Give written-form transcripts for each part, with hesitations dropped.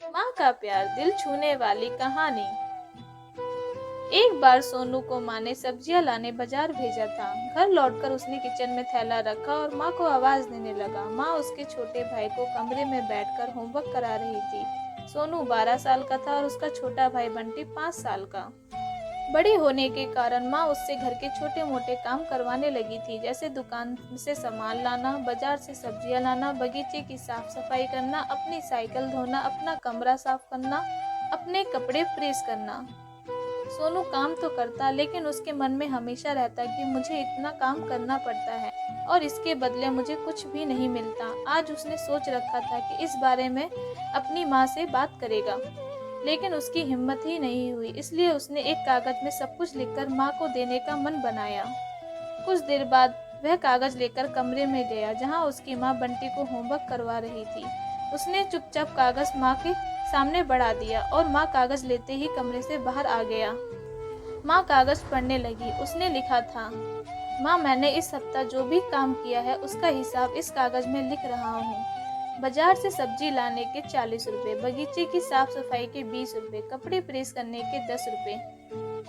माँ का प्यार दिल छूने वाली कहानी। एक बार सोनू को माँ ने सब्जियां लाने बाजार भेजा था। घर लौटकर उसने किचन में थैला रखा और माँ को आवाज देने लगा। माँ उसके छोटे भाई को कमरे में बैठकर होमवर्क करा रही थी। सोनू 12 साल का था और उसका छोटा भाई बंटी 5 साल का। बड़ी होने के कारण माँ उससे घर के छोटे मोटे काम करवाने लगी थी, जैसे दुकान से सामान लाना, बाजार से सब्जियां लाना, बगीचे की साफ सफाई करना, अपनी साइकिल धोना, अपना कमरा साफ करना, अपने कपड़े प्रेस करना। सोनू काम तो करता, लेकिन उसके मन में हमेशा रहता कि मुझे इतना काम करना पड़ता है और इसके बदले मुझे कुछ भी नहीं मिलता। आज उसने सोच रखा था कि इस बारे में अपनी माँ से बात करेगा, लेकिन उसकी हिम्मत ही नहीं हुई। इसलिए उसने एक कागज में सब कुछ लिखकर माँ को देने का मन बनाया। कुछ देर बाद वह कागज लेकर कमरे में गया, जहाँ उसकी माँ बंटी को होमवर्क करवा रही थी। उसने चुपचाप कागज माँ के सामने बढ़ा दिया और माँ कागज लेते ही कमरे से बाहर आ गया। माँ कागज पढ़ने लगी। उसने लिखा था, माँ, मैंने इस सप्ताह जो भी काम किया है उसका हिसाब इस कागज में लिख रहा हूँ। बाजार से सब्जी लाने के 40 रुपए, बगीचे की साफ सफाई के 20 रुपए, कपड़े प्रेस करने के 10 रुपए,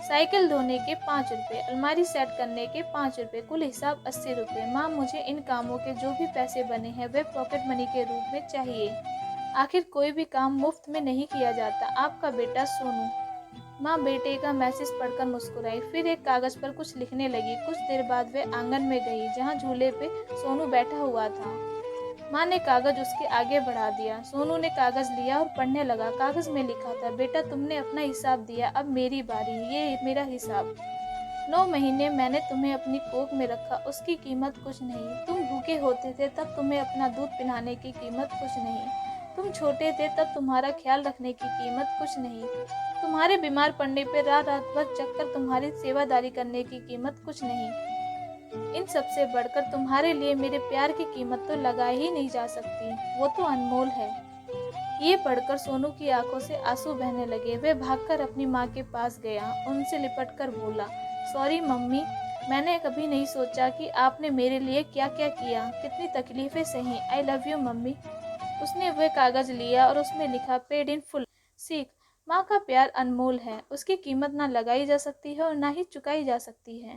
साइकिल धोने के 5 रुपए, अलमारी सेट करने के 5 रुपए, कुल हिसाब 80 रुपए। माँ, मुझे इन कामों के जो भी पैसे बने हैं वे पॉकेट मनी के रूप में चाहिए। आखिर कोई भी काम मुफ्त में नहीं किया जाता। आपका बेटा सोनू। माँ बेटे का मैसेज पढ़कर मुस्कुराई, फिर एक कागज पर कुछ लिखने लगी। कुछ देर बाद वे आंगन में गई, जहाँ झूले पे सोनू बैठा हुआ था। माँ ने कागज उसके आगे बढ़ा दिया। सोनू ने कागज लिया और पढ़ने लगा। कागज में लिखा था, बेटा, तुमने अपना हिसाब दिया, अब मेरी बारी, ये मेरा हिसाब। 9 महीने मैंने तुम्हें अपनी कोख में रखा, उसकी कीमत कुछ नहीं। तुम भूखे होते थे तब तुम्हें अपना दूध पिलाने की कीमत कुछ नहीं। तुम छोटे थे तब तुम्हारा ख्याल रखने की कीमत कुछ नहीं। तुम्हारे बीमार पड़ने पर रात रात भर जगकर तुम्हारी सेवादारी करने की कीमत कुछ नहीं। इन सबसे बढ़कर तुम्हारे लिए मेरे प्यार की कीमत तो लगाई ही नहीं जा सकती, वो तो अनमोल है। ये पढ़कर सोनू की आंखों से आंसू बहने लगे। वह भागकर अपनी माँ के पास गया, उनसे लिपटकर बोला, सॉरी मम्मी, मैंने कभी नहीं सोचा कि आपने मेरे लिए क्या क्या किया, कितनी तकलीफें सही। I love you mummy. उसने वह कागज लिया और उसमें लिखा, पेड इन फुल। सीख, माँ का प्यार अनमोल है, उसकी कीमत ना लगाई जा सकती है और ना ही चुकाई जा सकती है।